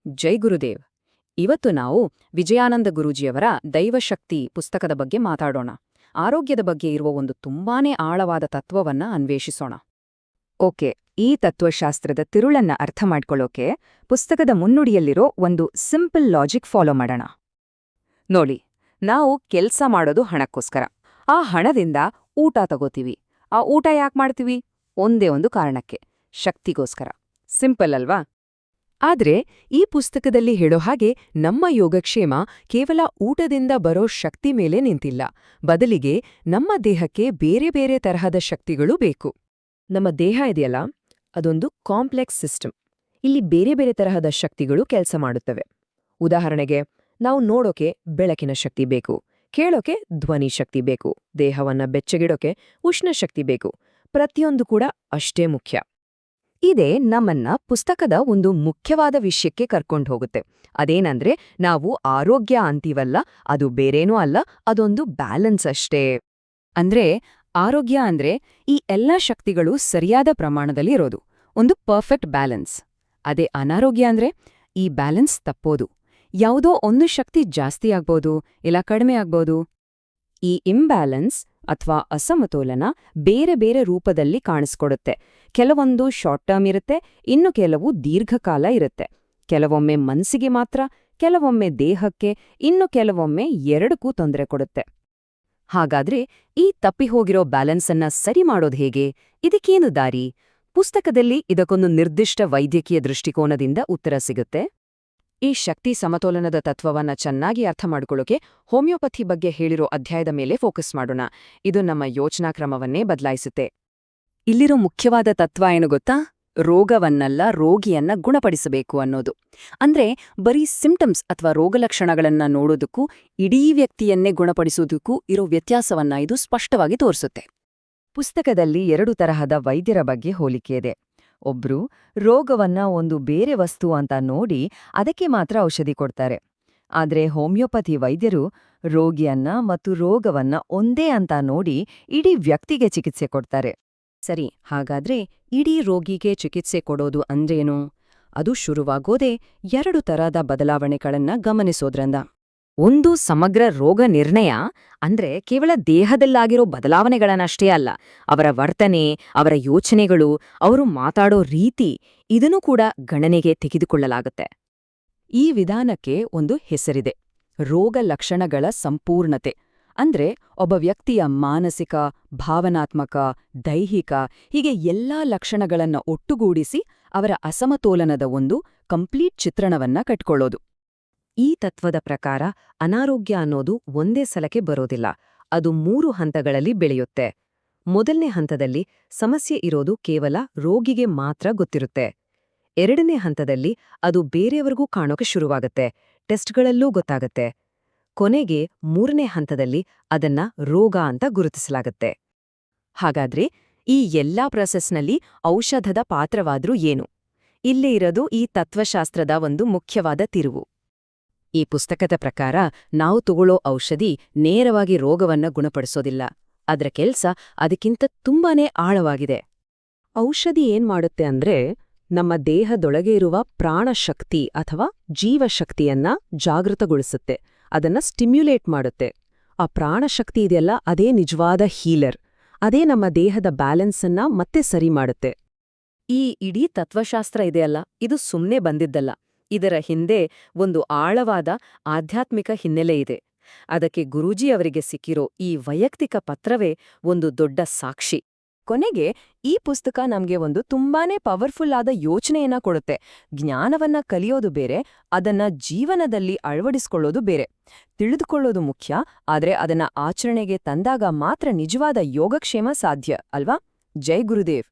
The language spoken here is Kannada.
ಜೈ ಗುರುದೇವ್. ಇವತ್ತು ನಾವು ವಿಜಯಾನಂದ ಗುರೂಜಿಯವರ ದೈವಶಕ್ತಿ ಪುಸ್ತಕದ ಬಗ್ಗೆ ಮಾತಾಡೋಣ. ಆರೋಗ್ಯದ ಬಗ್ಗೆ ಇರುವ ಒಂದು ತುಂಬಾನೇ ಆಳವಾದ ತತ್ವವನ್ನ ಅನ್ವೇಷಿಸೋಣ. ಓಕೆ, ಈ ತತ್ವಶಾಸ್ತ್ರದ ತಿರುಳನ್ನ ಅರ್ಥ ಮಾಡ್ಕೊಳ್ಳೋಕೆ ಪುಸ್ತಕದ ಮುನ್ನುಡಿಯಲ್ಲಿರೋ ಒಂದು ಸಿಂಪಲ್ ಲಾಜಿಕ್ ಫಾಲೋ ಮಾಡೋಣ. ನೋಡಿ, ನಾವು ಕೆಲ್ಸ ಮಾಡೋದು ಹಣಕ್ಕೋಸ್ಕರ. ಆ ಹಣದಿಂದ ಊಟ ತಗೋತೀವಿ. ಆ ಊಟ ಯಾಕೆ ಮಾಡ್ತೀವಿ? ಒಂದೇ ಒಂದು ಕಾರಣಕ್ಕೆ, ಶಕ್ತಿಗೋಸ್ಕರ. ಸಿಂಪಲ್ ಅಲ್ವಾ? ಆದ್ರೆ ಈ ಪುಸ್ತಕದಲ್ಲಿ ಹೇಳೋ ಹಾಗೆ ನಮ್ಮ ಯೋಗಕ್ಷೇಮ ಕೇವಲ ಊಟದಿಂದ ಬರೋ ಶಕ್ತಿ ಮೇಲೆ ನಿಂತಿಲ್ಲ. ಬದಲಿಗೆ ನಮ್ಮ ದೇಹಕ್ಕೆ ಬೇರೆ ಬೇರೆ ತರಹದ ಶಕ್ತಿಗಳೂ ಬೇಕು. ನಮ್ಮ ದೇಹ ಇದೆಯಲ್ಲ, ಅದೊಂದು ಕಾಂಪ್ಲೆಕ್ಸ್ ಸಿಸ್ಟಮ್. ಇಲ್ಲಿ ಬೇರೆ ಬೇರೆ ತರಹದ ಶಕ್ತಿಗಳು ಕೆಲಸ ಮಾಡುತ್ತವೆ. ಉದಾಹರಣೆಗೆ, ನಾವು ನೋಡೋಕೆ ಬೆಳಕಿನ ಶಕ್ತಿ ಬೇಕು, ಕೇಳೋಕೆ ಧ್ವನಿ ಶಕ್ತಿ ಬೇಕು, ದೇಹವನ್ನ ಬೆಚ್ಚಗಿಡೋಕೆ ಉಷ್ಣ ಶಕ್ತಿ ಬೇಕು. ಪ್ರತಿಯೊಂದು ಕೂಡ ಅಷ್ಟೇ ಮುಖ್ಯ. ಇದೇ ನಮ್ಮನ್ನ ಪುಸ್ತಕದ ಒಂದು ಮುಖ್ಯವಾದ ವಿಷಯಕ್ಕೆ ಕರ್ಕೊಂಡು ಹೋಗುತ್ತೆ. ಅದೇನಂದ್ರೆ, ನಾವು ಆರೋಗ್ಯ ಅಂತೀವಲ್ಲ, ಅದು ಬೇರೇನೂ ಅಲ್ಲ, ಅದೊಂದು ಬ್ಯಾಲೆನ್ಸ್ ಅಷ್ಟೇ. ಅಂದ್ರೆ ಆರೋಗ್ಯ ಅಂದ್ರೆ ಈ ಎಲ್ಲ ಶಕ್ತಿಗಳು ಸರಿಯಾದ ಪ್ರಮಾಣದಲ್ಲಿ ಇರೋದು, ಒಂದು ಪರ್ಫೆಕ್ಟ್ ಬ್ಯಾಲೆನ್ಸ್. ಅದೇ ಅನಾರೋಗ್ಯ ಅಂದ್ರೆ ಈ ಬ್ಯಾಲೆನ್ಸ್ ತಪ್ಪೋದು. ಯಾವುದೋ ಒಂದು ಶಕ್ತಿ ಜಾಸ್ತಿ ಆಗ್ಬೋದು, ಇಲ್ಲ ಕಡಿಮೆ ಆಗ್ಬೋದು. ಈ ಇಂಬ್ಯಾಲೆನ್ಸ್ ಅಥವಾ ಅಸಮತೋಲನ ಬೇರೆ ಬೇರೆ ರೂಪದಲ್ಲಿ ಕಾಣಿಸ್ಕೊಡುತ್ತೆ. ಕೆಲವೊಂದು ಶಾರ್ಟ್ ಟರ್ಮ್ ಇರುತ್ತೆ, ಇನ್ನು ಕೆಲವು ದೀರ್ಘಕಾಲ ಇರುತ್ತೆ. ಕೆಲವೊಮ್ಮೆ ಮನಸ್ಸಿಗೆ ಮಾತ್ರ, ಕೆಲವೊಮ್ಮೆ ದೇಹಕ್ಕೆ, ಇನ್ನು ಕೆಲವೊಮ್ಮೆ ಎರಡಕ್ಕೂ ತೊಂದರೆ ಕೊಡುತ್ತೆ. ಹಾಗಾದ್ರೆ ಈ ತಪ್ಪಿಹೋಗಿರೋ ಬ್ಯಾಲೆನ್ಸನ್ನ ಸರಿ ಮಾಡೋದು ಹೇಗೆ? ಇದಕ್ಕೇನು ದಾರಿ? ಪುಸ್ತಕದಲ್ಲಿ ಇದಕ್ಕೊಂದು ನಿರ್ದಿಷ್ಟ ವೈದ್ಯಕೀಯ ದೃಷ್ಟಿಕೋನದಿಂದ ಉತ್ತರ ಸಿಗುತ್ತೆ. ಈ ಶಕ್ತಿ ಸಮತೋಲನದ ತತ್ವವನ್ನ ಚೆನ್ನಾಗಿ ಅರ್ಥ ಮಾಡ್ಕೊಳ್ಳೋಕೆ ಹೋಮಿಯೋಪಥಿ ಬಗ್ಗೆ ಹೇಳಿರೋ ಅಧ್ಯಾಯದ ಮೇಲೆ ಫೋಕಸ್ ಮಾಡೋಣ. ಇದು ನಮ್ಮ ಯೋಚನಾ ಕ್ರಮವನ್ನೇ ಬದಲಾಯಿಸುತ್ತೆ. ಇಲ್ಲಿರೋ ಮುಖ್ಯವಾದ ತತ್ವ ಏನು ಗೊತ್ತಾ? ರೋಗವನ್ನಲ್ಲ, ರೋಗಿಯನ್ನ ಗುಣಪಡಿಸಬೇಕು ಅನ್ನೋದು. ಅಂದ್ರೆ ಬರೀ ಸಿಂಪ್ಟಮ್ಸ್ ಅಥವಾ ರೋಗಲಕ್ಷಣಗಳನ್ನ ನೋಡೋದಕ್ಕೂ ಇಡೀ ವ್ಯಕ್ತಿಯನ್ನೇ ಗುಣಪಡಿಸೋದಕ್ಕೂ ಇರೋ ವ್ಯತ್ಯಾಸವನ್ನ ಇದು ಸ್ಪಷ್ಟವಾಗಿ ತೋರಿಸುತ್ತೆ. ಪುಸ್ತಕದಲ್ಲಿ 2 ತರಹದ ವೈದ್ಯರ ಬಗ್ಗೆ ಹೋಲಿಕೆಯಿದೆ. ಒಬ್ರು ರೋಗವನ್ನ ಒಂದು ಬೇರೆ ವಸ್ತು ಅಂತ ನೋಡಿ ಅದಕ್ಕೆ ಮಾತ್ರ ಔಷಧಿ ಕೊಡ್ತಾರೆ. ಆದ್ರೆ ಹೋಮಿಯೋಪತಿ ವೈದ್ಯರು ರೋಗಿಯನ್ನ ಮತ್ತು ರೋಗವನ್ನ ಒಂದೇ ಅಂತ ನೋಡಿ ಇಡೀ ವ್ಯಕ್ತಿಗೆ ಚಿಕಿತ್ಸೆ ಕೊಡ್ತಾರೆ. ಸರಿ, ಹಾಗಾದ್ರೆ ಇಡೀ ರೋಗಿಗೆ ಚಿಕಿತ್ಸೆ ಕೊಡೋದು ಅಂದ್ರೇನು? ಅದು ಶುರುವಾಗೋದೇ 2 ತರಹದ ಬದಲಾವಣೆಗಳನ್ನ ಗಮನಿಸೋದ್ರಿಂದ. ಒಂದು ಸಮಗ್ರ ರೋಗ ನಿರ್ಣಯ, ಅಂದ್ರೆ ಕೇವಲ ದೇಹದಲ್ಲಾಗಿರೋ ಬದಲಾವಣೆಗಳನ್ನಷ್ಟೇ ಅಲ್ಲ, ಅವರ ವರ್ತನೆ, ಅವರ ಯೋಚನೆಗಳು, ಅವರು ಮಾತಾಡೋ ರೀತಿ, ಇದನ್ನೂ ಕೂಡ ಗಣನೆಗೆ ತೆಗೆದುಕೊಳ್ಳಲಾಗುತ್ತೆ. ಈ ವಿಧಾನಕ್ಕೆ ಒಂದು ಹೆಸರಿದೆ, ರೋಗ ಲಕ್ಷಣಗಳ ಸಂಪೂರ್ಣತೆ. ಅಂದ್ರೆ ಒಬ್ಬ ವ್ಯಕ್ತಿಯ ಮಾನಸಿಕ, ಭಾವನಾತ್ಮಕ, ದೈಹಿಕ ಹೀಗೆ ಎಲ್ಲಾ ಲಕ್ಷಣಗಳನ್ನ ಒಟ್ಟುಗೂಡಿಸಿ ಅವರ ಅಸಮತೋಲನದ ಒಂದು ಕಂಪ್ಲೀಟ್ ಚಿತ್ರಣವನ್ನ ಕಟ್ಕೊಳ್ಳೋದು. ಈ ತತ್ವದ ಪ್ರಕಾರ ಅನಾರೋಗ್ಯ ಅನ್ನೋದು ಒಂದೇ ಸಲಕ್ಕೆ ಬರೋದಿಲ್ಲ, ಅದು 3 ಹಂತಗಳಲ್ಲಿ ಬೆಳೆಯುತ್ತೆ. ಮೊದಲನೇ ಹಂತದಲ್ಲಿ ಸಮಸ್ಯೆ ಇರೋದು ಕೇವಲ ರೋಗಿಗೆ ಮಾತ್ರ ಗೊತ್ತಿರುತ್ತೆ. 2ನೇ ಹಂತದಲ್ಲಿ ಅದು ಬೇರೆಯವರಿಗೂ ಕಾಣೋಕೆ ಶುರುವಾಗತ್ತೆ, ಟೆಸ್ಟ್ಗಳಲ್ಲೂ ಗೊತ್ತಾಗತ್ತೆ. ಕೊನೆಗೆ 3ನೇ ಹಂತದಲ್ಲಿ ಅದನ್ನ ರೋಗ ಅಂತ ಗುರುತಿಸಲಾಗತ್ತೆ. ಹಾಗಾದ್ರೆ ಈ ಎಲ್ಲಾ ಪ್ರಾಸೆಸ್ನಲ್ಲಿ ಔಷಧದ ಪಾತ್ರವಾದ್ರೂ ಏನು? ಇಲ್ಲೇ ಇರೋದು ಈ ತತ್ವಶಾಸ್ತ್ರದ ಒಂದು ಮುಖ್ಯವಾದ ತಿರುವು. ಈ ಪುಸ್ತಕದ ಪ್ರಕಾರ ನಾವು ತಗೊಳ್ಳೋ ಔಷಧಿ ನೇರವಾಗಿ ರೋಗವನ್ನ ಗುಣಪಡಿಸೋದಿಲ್ಲ. ಅದರ ಕೆಲ್ಸ ಅದಕ್ಕಿಂತ ತುಂಬಾನೇ ಆಳವಾಗಿದೆ. ಔಷಧಿ ಏನ್ ಮಾಡುತ್ತೆ ಅಂದ್ರೆ, ನಮ್ಮ ದೇಹದೊಳಗೆ ಇರುವ ಪ್ರಾಣಶಕ್ತಿ ಅಥವಾ ಜೀವಶಕ್ತಿಯನ್ನ ಜಾಗೃತಗೊಳಿಸುತ್ತೆ, ಅದನ್ನ ಸ್ಟಿಮ್ಯುಲೇಟ್ ಮಾಡುತ್ತೆ. ಆ ಪ್ರಾಣಶಕ್ತಿ ಇದೆಯಲ್ಲ, ಅದೇ ನಿಜವಾದ ಹೀಲರ್. ಅದೇ ನಮ್ಮ ದೇಹದ ಬ್ಯಾಲೆನ್ಸನ್ನ ಮತ್ತೆ ಸರಿ ಮಾಡುತ್ತೆ. ಈ ಇಡೀ ತತ್ವಶಾಸ್ತ್ರ ಇದೆಯಲ್ಲ, ಇದು ಸುಮ್ನೆ ಬಂದಿದ್ದಲ್ಲ. ಇದರ ಹಿಂದೆ ಒಂದು ಆಳವಾದ ಆಧ್ಯಾತ್ಮಿಕ ಹಿನ್ನೆಲೆ ಇದೆ. ಅದಕ್ಕೆ ಗುರೂಜಿ ಅವರಿಗೆ ಸಿಕ್ಕಿರೋ ಈ ವೈಯಕ್ತಿಕ ಪತ್ರವೇ ಒಂದು ದೊಡ್ಡ ಸಾಕ್ಷಿ. ಕೊನೆಗೆ ಈ ಪುಸ್ತಕ ನಮ್ಗೆ ಒಂದು ತುಂಬಾನೇ ಪವರ್ಫುಲ್ ಆದ ಯೋಚನೆಯನ್ನ ಕೊಡುತ್ತೆ. ಜ್ಞಾನವನ್ನ ಕಲಿಯೋದು ಬೇರೆ, ಅದನ್ನ ಜೀವನದಲ್ಲಿ ಅಳವಡಿಸ್ಕೊಳ್ಳೋದು ಬೇರೆ. ತಿಳಿದುಕೊಳ್ಳೋದು ಮುಖ್ಯ, ಆದ್ರೆ ಅದನ್ನ ಆಚರಣೆಗೆ ತಂದಾಗ ಮಾತ್ರ ನಿಜವಾದ ಯೋಗಕ್ಷೇಮ ಸಾಧ್ಯ ಅಲ್ವಾ? ಜೈ ಗುರುದೇವ್.